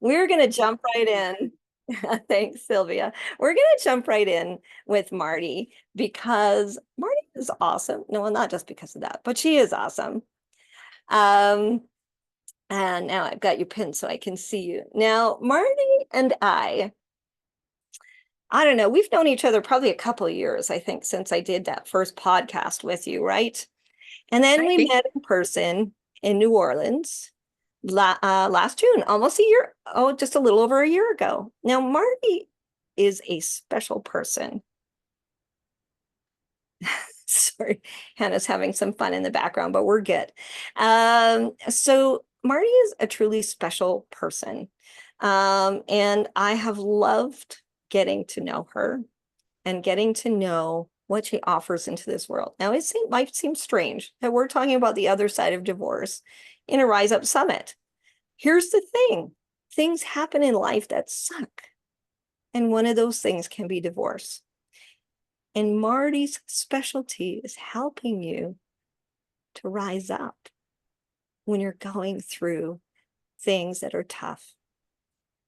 We're going to jump right in. Thanks, Sylvia. We're going to jump right in with Marty because Marty is awesome. No, well, not just because of that, but she is awesome. Um, and now I've got you pinned so I can see you. Now, Marty and I don't know, we've known each other probably a couple of years, I think, since I did that first podcast with you, right? And then I we think met in person in New Orleans last June, almost a year, oh, just a little over a year ago. Now, Marty is a special person. Sorry, Hannah's having some fun in the background, but we're good. So Marty is a truly special person. And I have loved getting to know her and getting to know what she offers into this world. Now, might seem strange that we're talking about the other side of divorce in a Rise Up Summit. Here's the thing, things happen in life that suck. And one of those things can be divorce. And Marty's specialty is helping you to rise up when you're going through things that are tough,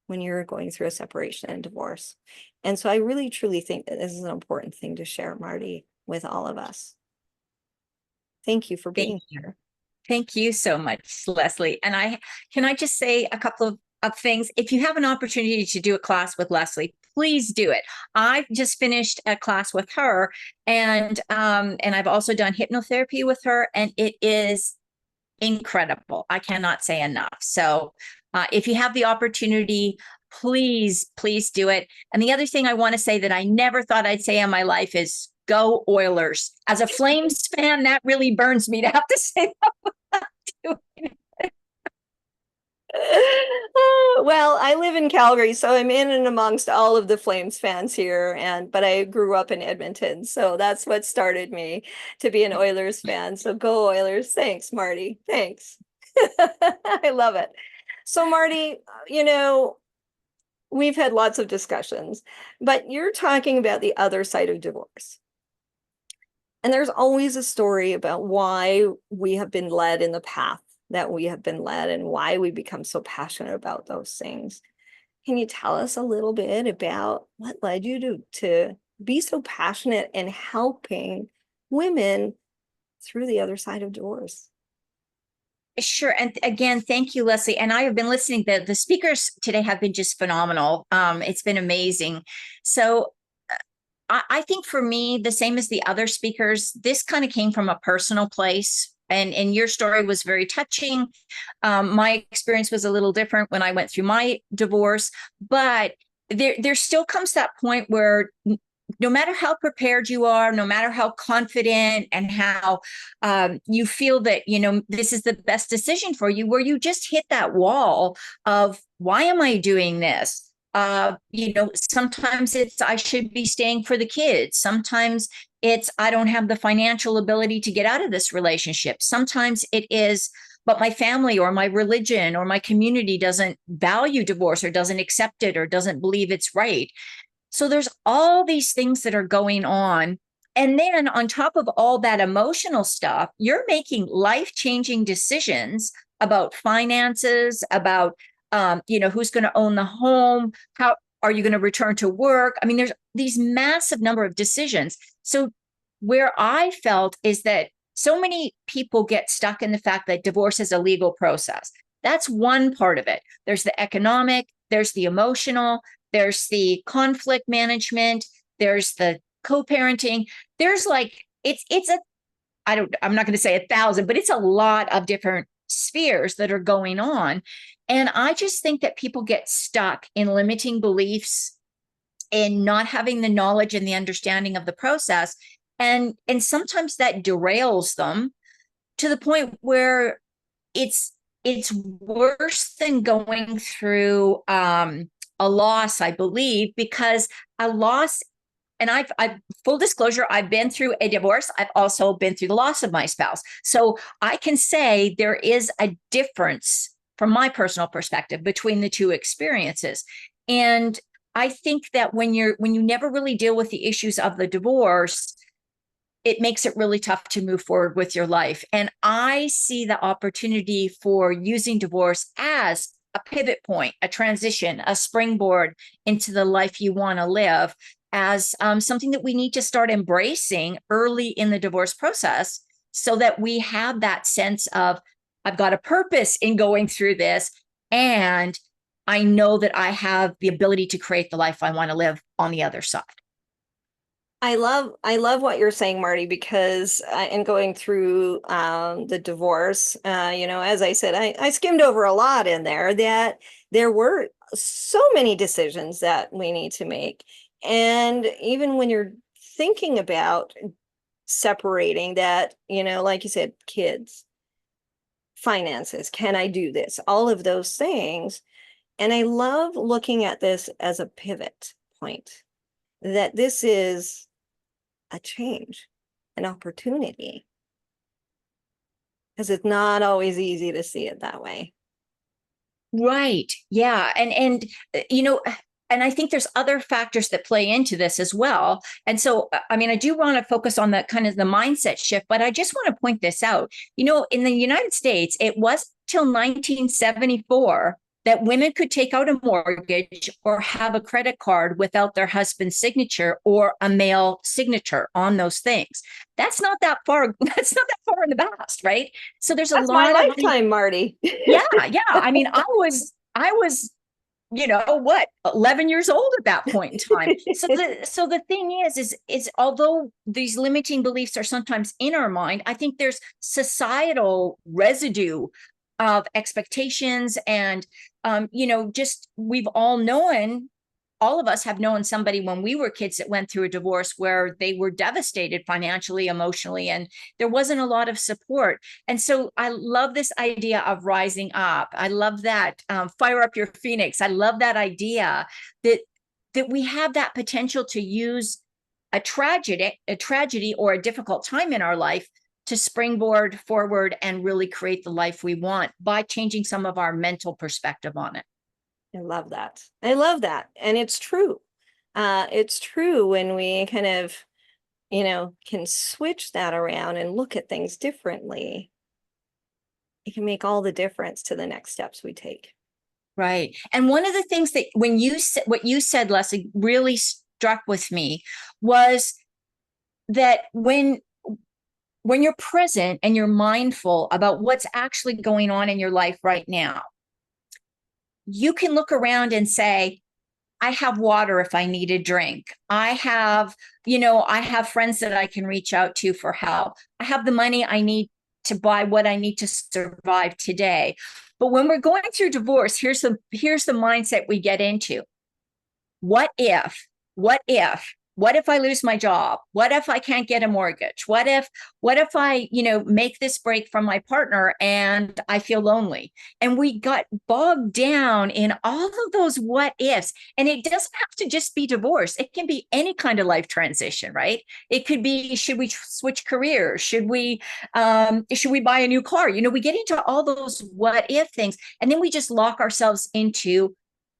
when you're going through a separation and divorce. And so I really, truly think that this is an important thing to share, Marty, with all of us. Thank you for thank being you. here. Thank you so much, Leslie. And I just say a couple of things. If you have an opportunity to do a class with Leslie, please do it. I've just finished a class with her, and I've also done hypnotherapy with her, and it is incredible. I cannot say enough. So if you have the opportunity, please do it. And the other thing I want to say that I never thought I'd say in my life is go Oilers. As a Flames fan, that really burns me to have to say that. Well, I live in Calgary, so I'm in and amongst all of the Flames fans here, but I grew up in Edmonton, so that's what started me to be an Oilers fan. So go Oilers. Thanks, Marty. Thanks. I love it. So Marty, you know, we've had lots of discussions, but you're talking about the other side of divorce. And there's always a story about why we have been led in the path that we have been led and why we become so passionate about those things. Can you tell us a little bit about what led you to be so passionate in helping women through the other side of divorce? Sure. And again, thank you, Leslie. And I have been listening. The speakers today have been just phenomenal. It's been amazing. So I think for me, the same as the other speakers, this kind of came from a personal place. And your story was very touching. My experience was a little different when I went through my divorce, but there still comes that point where no matter how prepared you are, no matter how confident and how you feel that, this is the best decision for you, where you just hit that wall of, why am I doing this? Sometimes it's, I should be staying for the kids. Sometimes it's, I don't have the financial ability to get out of this relationship. Sometimes it is, but my family or my religion or my community doesn't value divorce or doesn't accept it or doesn't believe it's right. So there's all these things that are going on. And then on top of all that emotional stuff, you're making life-changing decisions about finances, about who's going to own the home, how are you going to return to work? I mean, there's these massive number of decisions. So where I felt is that so many people get stuck in the fact that divorce is a legal process. That's one part of it. There's the economic, there's the emotional, there's the conflict management, there's the co-parenting. There's like, I'm not going to say 1,000, but it's a lot of different spheres that are going on. And I just think that people get stuck in limiting beliefs and not having the knowledge and the understanding of the process. And sometimes that derails them to the point where it's worse than going through a loss, I believe, because a loss, and I've full disclosure, I've been through a divorce. I've also been through the loss of my spouse. So I can say there is a difference from my personal perspective between the two experiences. And I think that when you never really deal with the issues of the divorce, it makes it really tough to move forward with your life. And I see the opportunity for using divorce as a pivot point, a transition, a springboard into the life you want to live, as something that we need to start embracing early in the divorce process, so that we have that sense of, I've got a purpose in going through this, and I know that I have the ability to create the life I want to live on the other side. I love what you're saying, Marty, because in going through the divorce, as I said, I skimmed over a lot in there that there were so many decisions that we need to make. And even when you're thinking about separating that, like you said, kids, finances, can I do this? All of those things. And I love looking at this as a pivot point, that this is a change, an opportunity, because it's not always easy to see it that way. Right. Yeah. And I think there's other factors that play into this as well. And so, I mean, I do want to focus on the kind of the mindset shift, but I just want to point this out. In the United States, it was till 1974 that women could take out a mortgage or have a credit card without their husband's signature or a male signature on those things. That's not that far. That's not that far in the past, right? So there's a That's my lot of, lifetime, Marty. yeah, yeah. I mean, I was, 11 years old at that point in time. So the thing is although these limiting beliefs are sometimes in our mind, I think there's societal residue of expectations, and just we've all of us have known somebody when we were kids that went through a divorce where they were devastated financially, emotionally, and there wasn't a lot of support. And so I love this idea of rising up. I love that, fire up your phoenix. I love that idea that we have that potential to use a tragedy or a difficult time in our life to springboard forward and really create the life we want by changing some of our mental perspective on it. I love that. I love that. And it's true. It's true when we kind of, can switch that around and look at things differently. It can make all the difference to the next steps we take. Right. And one of the things that when you said what you said, Leslie, really struck with me was that when you're present and you're mindful about what's actually going on in your life right now, you can look around and say, I have water if I need a drink. I have friends that I can reach out to for help. I have the money I need to buy what I need to survive today. But when we're going through divorce, here's the mindset we get into. What if? What if I lose my job? What if I can't get a mortgage? What if I, make this break from my partner and I feel lonely? And we got bogged down in all of those what ifs. And it doesn't have to just be divorce. It can be any kind of life transition, right? It could be, should we switch careers? Should we buy a new car? We get into all those what if things, and then we just lock ourselves into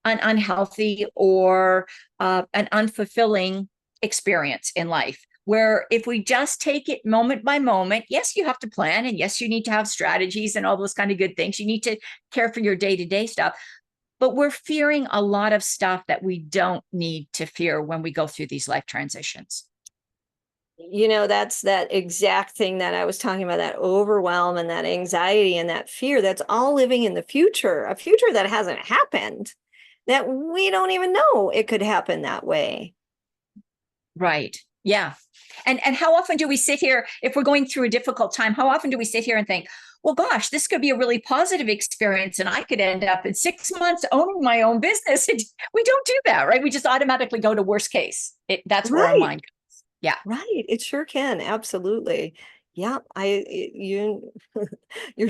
an unhealthy or an unfulfilling experience in life, where if we just take it moment by moment, yes, you have to plan, and yes, you need to have strategies and all those kind of good things. You need to care for your day-to-day stuff, but we're fearing a lot of stuff that we don't need to fear when we go through these life transitions. That's that exact thing that I was talking about, that overwhelm and that anxiety and that fear. That's all living in the future, a future that hasn't happened, that we don't even know it could happen that way. Right. Yeah. And how often do we sit here, if we're going through a difficult time, how often do we sit here and think, well, gosh, this could be a really positive experience, and I could end up in 6 months owning my own business. We don't do that, right? We just automatically go to worst case. That's where our Right. mind goes. Yeah. Right. It sure can. Absolutely. Yeah. You're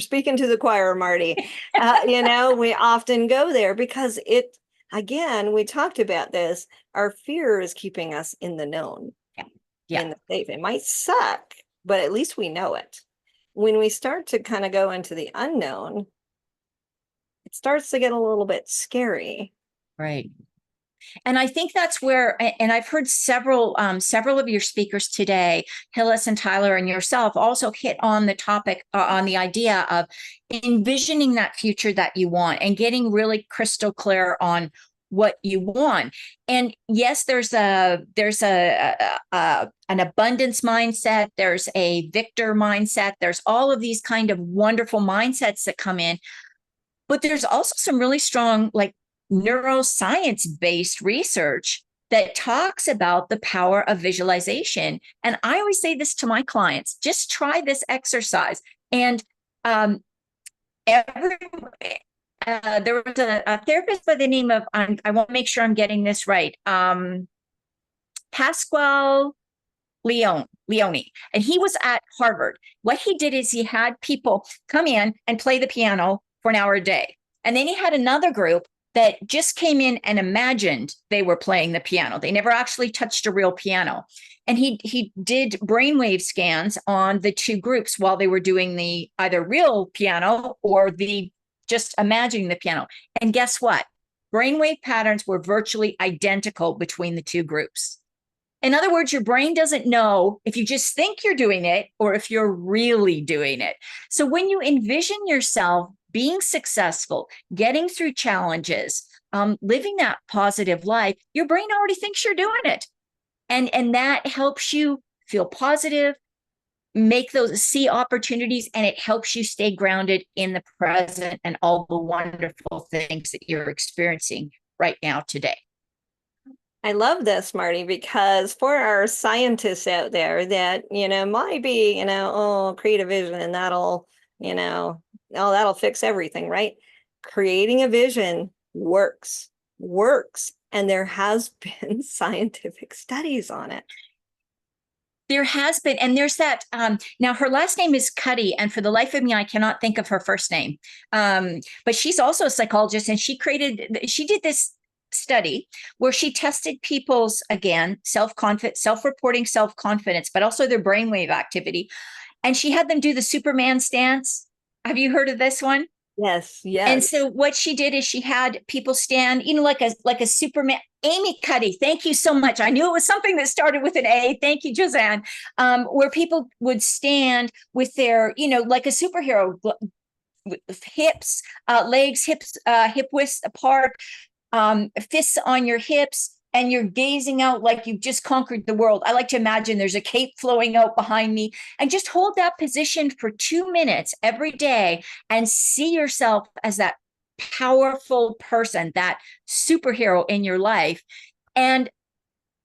speaking to the choir, Marty. We often go there because again, we talked about this. Our fear is keeping us in the known, Yeah. Yeah. in the safe. It might suck, but at least we know it. When we start to kind of go into the unknown, it starts to get a little bit scary. Right. And I think that's where, and I've heard several of your speakers today, Hillis and Tyler and yourself, also hit on the topic, on the idea of envisioning that future that you want and getting really crystal clear on what you want. And yes, there's an abundance mindset, there's a victor mindset, there's all of these kind of wonderful mindsets that come in, but there's also some really strong, like, neuroscience based research that talks about the power of visualization. And I always say this to my clients: just try this exercise. And um, every, there was a therapist by the name of, I want to make sure I'm getting this right, Pasquale Leone, and he was at Harvard. What he did is he had people come in and play the piano for an hour a day. And then he had another group that just came in and imagined they were playing the piano. They never actually touched a real piano. And he did brainwave scans on the two groups while they were doing the either real piano or the just imagining the piano. And guess what? Brainwave patterns were virtually identical between the two groups. In other words, your brain doesn't know if you just think you're doing it or if you're really doing it. So when you envision yourself being successful, getting through challenges, living that positive life, your brain already thinks you're doing it. And that helps you feel positive, make those, see opportunities, and it helps you stay grounded in the present and all the wonderful things that you're experiencing right now today. I love this, Marty, because for our scientists out there that, might be, oh, create a vision and that'll, that'll fix everything, right? Creating a vision works. And there has been scientific studies on it. There has been, and there's that. Now, her last name is Cuddy, and for the life of me, I cannot think of her first name. But she's also a psychologist, and she did this study where she tested people's, again, self-reporting self-confidence, but also their brainwave activity. And she had them do the Superman stance. Have you heard of this one? Yes. And so what she did is she had people stand, like a Superman. Amy Cuddy, thank you so much. I knew it was something that started with an A. Thank you, Josanne. Where people would stand with their, like a superhero, hips, legs, hip widths apart, fists on your hips, and you're gazing out like you've just conquered the world. I like to imagine there's a cape flowing out behind me, and just hold that position for 2 minutes every day and see yourself as that powerful person, that superhero in your life, and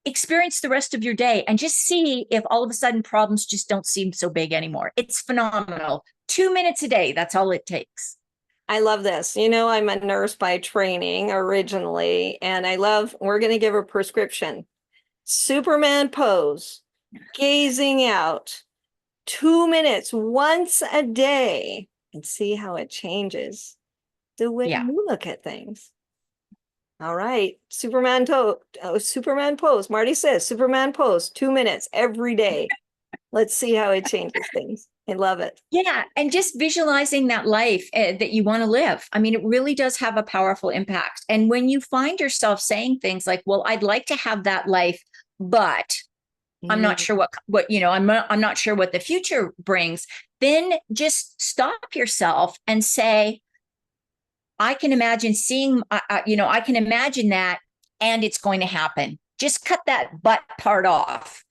experience the rest of your day and just see if all of a sudden problems just don't seem so big anymore. It's phenomenal. 2 minutes a day. That's all it takes. I love this. I'm a nurse by training originally, and we're going to give a prescription. Superman pose, gazing out, 2 minutes once a day, and see how it changes the way you look at things. All right. Superman pose. Marty says Superman pose, 2 minutes every day. Let's see how it changes things. I love it. Yeah. And just visualizing that life that you want to live. I mean, it really does have a powerful impact. And when you find yourself saying things like, well, I'd like to have that life, but I'm not sure I'm not sure what the future brings, then just stop yourself and say, I can imagine I can imagine that, and it's going to happen. Just cut that but part off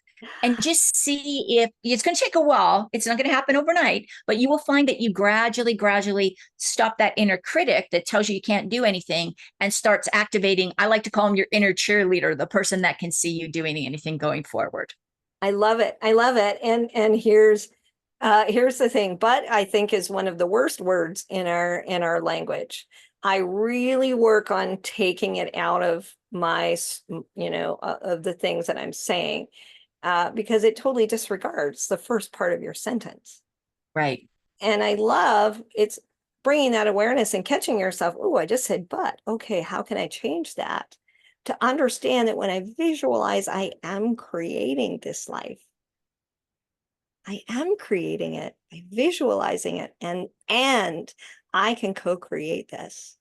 and just see if it's going to take a while. It's not going to happen overnight, but you will find that you gradually stop that inner critic that tells you can't do anything and starts activating. I like to call them your inner cheerleader, the person that can see you doing anything going forward. I love it. And here's the thing, but I think is one of the worst words in our language. I really work on taking it out of my, of the things that I'm saying, because it totally disregards the first part of your sentence. Right. And I love it's bringing that awareness and catching yourself. Oh, I just said, but okay, how can I change that? To understand that when I visualize, I am creating this life. I am creating it, I'm visualizing it, and I can co-create this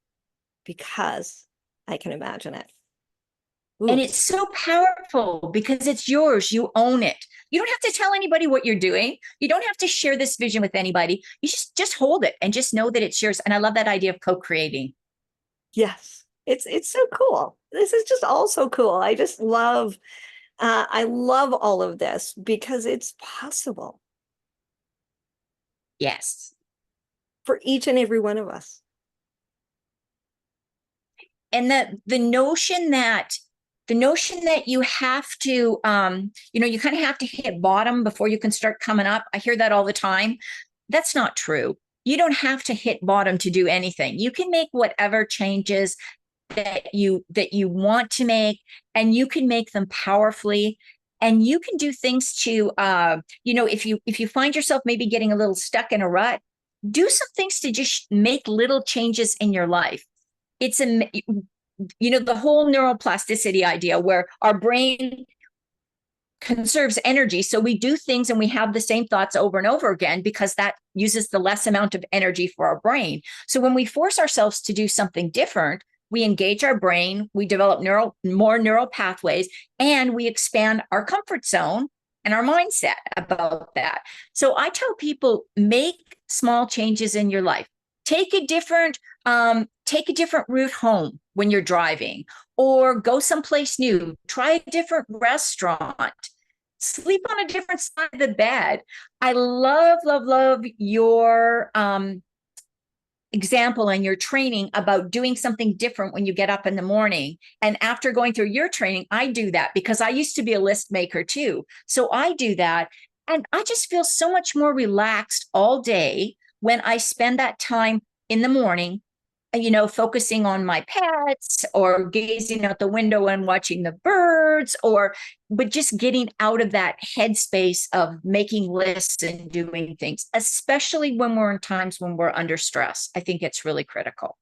because I can imagine it. And Ooh, it's so powerful because it's yours. You own it. You don't have to tell anybody what you're doing. You don't have to share this vision with anybody. You just hold it and just know that it's yours. And I love that idea of co-creating. yes. It's so cool. This is just all so cool. I love all of this because it's possible Yes. for each and every one of us. And the notion that you have to you kind of have to hit bottom before you can start coming up. I hear that all the time. That's not true. You don't have to hit bottom to do anything. You can make whatever changes that you want to make, and you can make them powerfully, and you can do things to if you find yourself maybe getting a little stuck in a rut, do some things to just make little changes in your life. It's a the whole neuroplasticity idea where our brain conserves energy, so we do things and we have the same thoughts over and over again because that uses the less amount of energy for our brain. So when we force ourselves to do something different, we engage our brain, we develop more neural pathways, and we expand our comfort zone and our mindset about that. So I tell people, make small changes in your life. Take a different route home when you're driving, or go someplace new. Try a different restaurant. Sleep on a different side of the bed. I love, love, love your example and your training about doing something different when you get up in the morning. And after going through your training, I do that because I used to be a list maker too. So I do that. And I just feel so much more relaxed all day when I spend that time in the morning, focusing on my pets or gazing out the window and watching the birds, but just getting out of that headspace of making lists and doing things, especially when we're in times when we're under stress. I think it's really critical.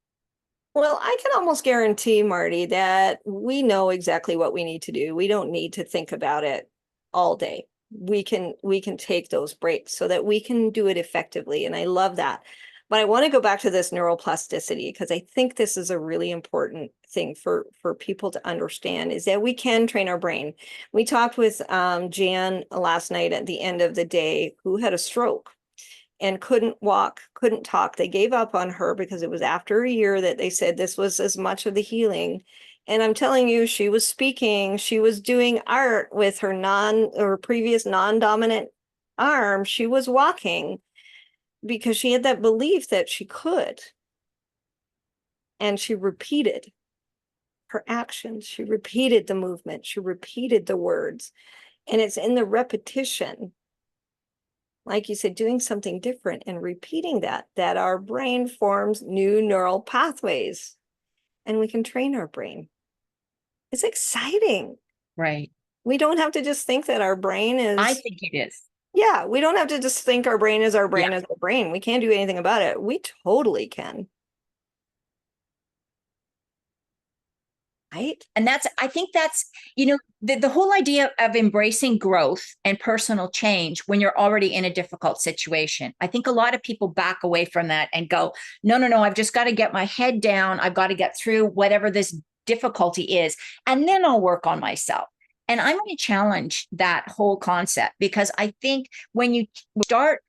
Well, I can almost guarantee, Marty, that we know exactly what we need to do. We don't need to think about it all day. We can take those breaks so that we can do it effectively. And I love that. But I want to go back to this neuroplasticity because I think this is a really important thing for people to understand is that we can train our brain. We talked with Jan last night at the end of the day who had a stroke and couldn't walk, couldn't talk. They gave up on her because it was after a year that they said this was as much of the healing. And I'm telling you, she was speaking, she was doing art with her previous non-dominant arm. She was walking because she had that belief that she could. And she repeated her actions, she repeated the movement, she repeated the words. And it's in the repetition, like you said, doing something different and repeating that our brain forms new neural pathways and we can train our brain. It's exciting. Right. We don't have to just think that our brain I is, think it is. yeah, we don't have to just think our brain is our Yeah. brain is our brain. We can't do anything about it. We totally can. Right? And I think that's, the whole idea of embracing growth and personal change when you're already in a difficult situation. I think a lot of people back away from that and go, no, no, no, I've just got to get my head down. I've got to get through whatever this difficulty is, and then I'll work on myself. And I'm going to challenge that whole concept because I think when you start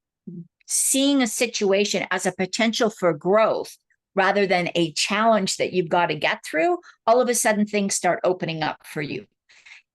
seeing a situation as a potential for growth rather than a challenge that you've got to get through, all of a sudden things start opening up for you.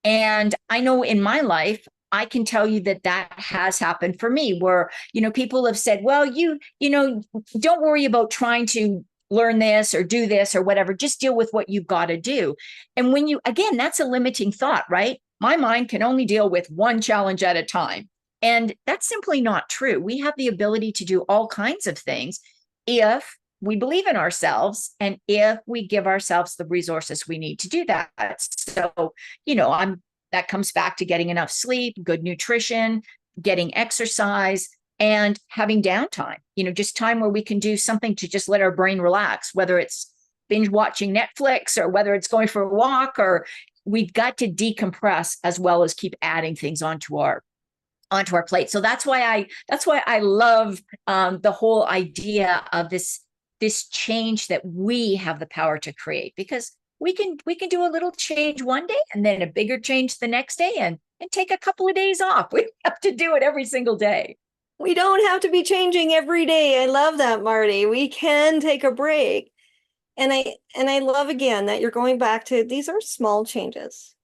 And I know in my life, I can tell you that has happened for me where, people have said, well, don't worry about trying to learn this or do this or whatever, just deal with what you've got to do. And again, that's a limiting thought, right? My mind can only deal with one challenge at a time. And that's simply not true. We have the ability to do all kinds of things if we believe in ourselves and if we give ourselves the resources we need to do that. So, that comes back to getting enough sleep, good nutrition, getting exercise, and having downtime, just time where we can do something to just let our brain relax, whether it's binge watching Netflix or whether it's going for a walk, or we've got to decompress as well as keep adding things onto our plate. So that's why I love the whole idea of this change that we have the power to create, because we can do a little change one day and then a bigger change the next day, and take a couple of days off. We have to do it every single day. We don't have to be changing every day. I love that, Marty. We can take a break. And I love again that you're going back to these are small changes.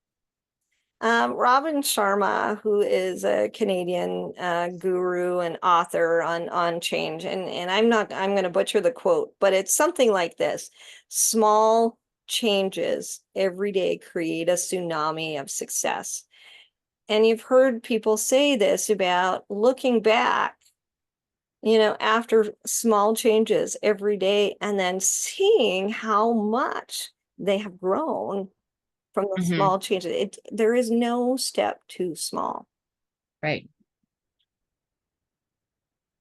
Robin Sharma, who is a Canadian guru and author on change, and I'm going to butcher the quote, but it's something like this: small changes every day create a tsunami of success. And you've heard people say this about looking back, after small changes every day and then seeing how much they have grown from the Mm-hmm. small changes. There is no step too small Right.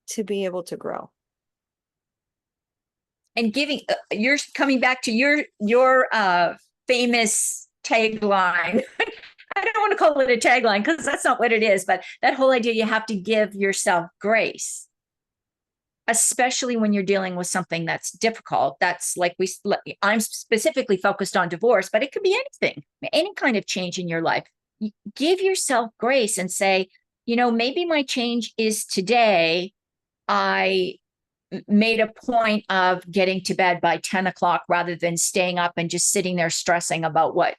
to be able to grow. And giving, you're coming back to your famous tagline. I don't want to call it a tagline because that's not what it is, but that whole idea, you have to give yourself grace, especially when you're dealing with something that's difficult. That's like I'm specifically focused on divorce, but it could be anything, any kind of change in your life. You give yourself grace and say, maybe my change is today. I made a point of getting to bed by 10 o'clock rather than staying up and just sitting there stressing about what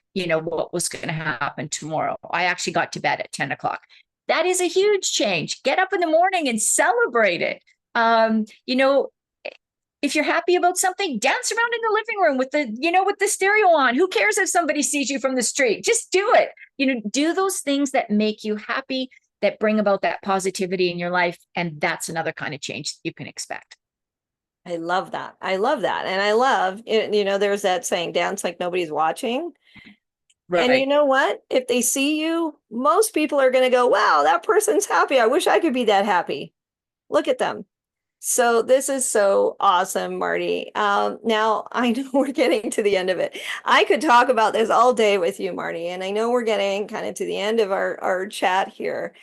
was going to happen tomorrow. I actually got to bed at 10 o'clock. That is a huge change. Get up in the morning and celebrate it. If you're happy about something, dance around in the living room with the stereo on. Who cares if somebody sees you from the street? Just do it. Do those things that make you happy, that bring about that positivity in your life. And that's another kind of change you can expect. I love that. I love that. And I love, there's that saying, dance like nobody's watching. And you Right. know what? If they see you, most people are going to go, wow, that person's happy. I wish I could be that happy. Look at them. So this is so awesome, Marty. Now I know we're getting to the end of it. I could talk about this all day with you, Marty, and I know we're getting kind of to the end of our chat here,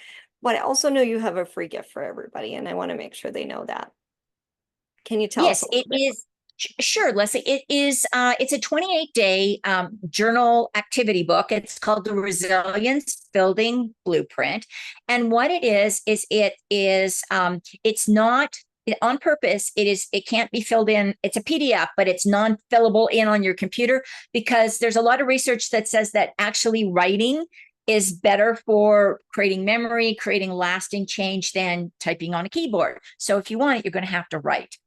but I also know you have a free gift for everybody, and I want to make sure they know that. Can you tell us Yes, a it little bit? is. Sure, Leslie. It's a 28-day journal activity book. It's called the Resilience Building Blueprint. And what it is it's not on purpose. It can't be filled in. It's a PDF, but it's non-fillable in on your computer, because there's a lot of research that says that actually writing is better for creating memory, creating lasting change than typing on a keyboard. So if you want it, you're going to have to write.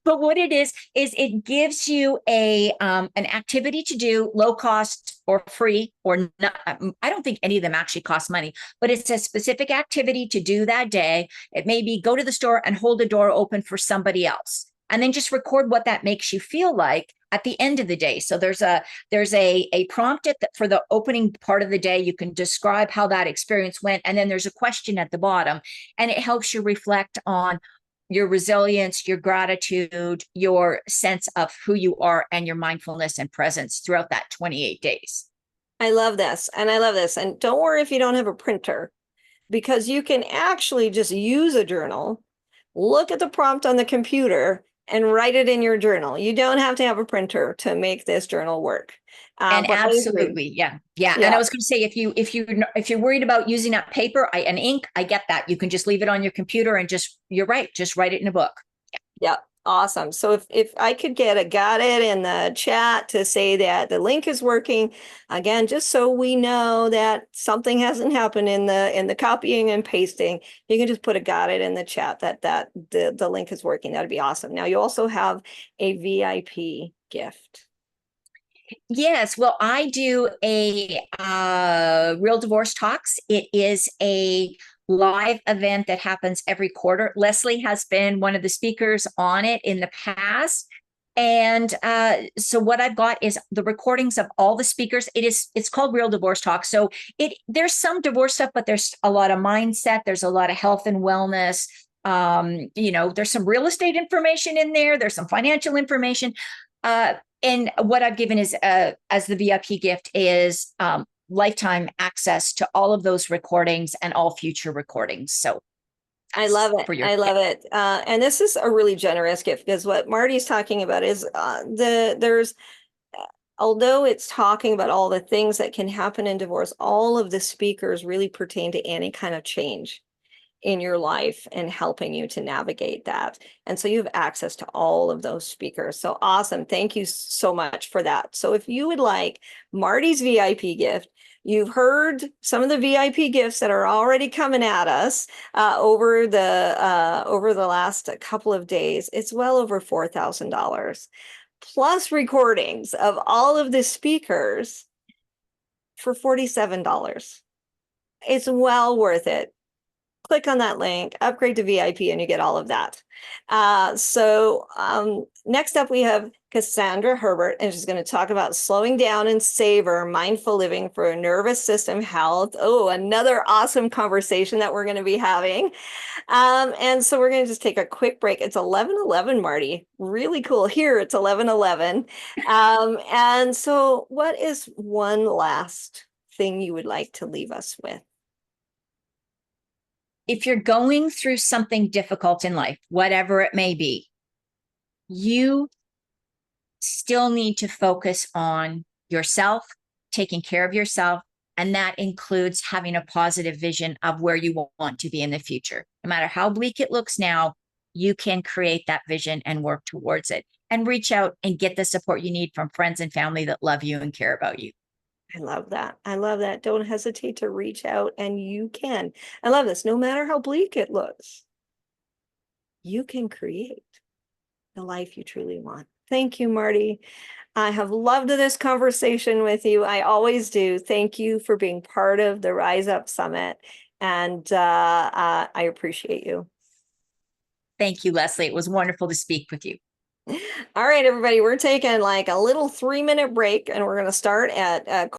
But what it is it gives you an activity to do, low cost or free or not. I don't think any of them actually cost money, but it's a specific activity to do that day. It may be go to the store and hold the door open for somebody else, and then just record what that makes you feel like at the end of the day. So there's a prompt for the opening part of the day. You can describe how that experience went, and then there's a question at the bottom, and it helps you reflect on your resilience, your gratitude, your sense of who you are, and your mindfulness and presence throughout that 28 days. I love this, and I love this. And don't worry if you don't have a printer, because you can actually just use a journal, look at the prompt on the computer, and write it in your journal. You don't have to have a printer to make this journal work. And But I agree. absolutely, yeah, yeah. And I Yeah, was going to say, if you're worried about using that paper and ink, I get that. You can just leave it on your computer and you're right, just write it in a book. yeah, awesome. So if I could get a got it in the chat to say that the link is working, again, just so we know that something hasn't happened in the copying and pasting, you can just put a got it in the chat that the link is working. That'd be awesome. Now you also have a VIP gift. Yes, well, I do a Real Divorce Talks. It is a live event that happens every quarter. Leslie has been one of the speakers on it in the past. And so what I've got is the recordings of all the speakers. It's called Real Divorce Talk. So there's some divorce stuff, but there's a lot of mindset. There's a lot of health and wellness. There's some real estate information in there. There's some financial information. And what I've given is as the VIP gift is lifetime access to all of those recordings and all future recordings. So I love it. for your I love it. And this is a really generous gift, because what Marty's talking about is there's although it's talking about all the things that can happen in divorce, all of the speakers really pertain to any kind of change in your life and helping you to navigate that. And so you have access to all of those speakers. So awesome. Thank you so much for that. So if you would like Marty's VIP gift, you've heard some of the VIP gifts that are already coming at us over the last couple of days. It's well over $4,000 plus recordings of all of the speakers for $47. It's well worth it. Click on that link, upgrade to VIP, and you get all of that. Next up, we have Cassandra Herbert, and she's going to talk about slowing down and savor mindful living for nervous system health. Oh, another awesome conversation that we're going to be having. And so we're going to just take a quick break. It's 11:11, Marty. Really cool. Here it's 11:11. And so what is one last thing you would like to leave us with? If you're going through something difficult in life, whatever it may be, you still need to focus on yourself, taking care of yourself. And that includes having a positive vision of where you want to be in the future. No matter how bleak it looks now, you can create that vision and work towards it and reach out and get the support you need from friends and family that love you and care about you. I love that. I love that. Don't hesitate to reach out, and you can. I love this. No matter how bleak it looks, you can create the life you truly want. Thank you, Marty. I have loved this conversation with you. I always do. Thank you for being part of the Rise Up Summit, and I appreciate you. Thank you, Leslie. It was wonderful to speak with you. All right, everybody, we're taking like a little 3-minute break, and we're going to start at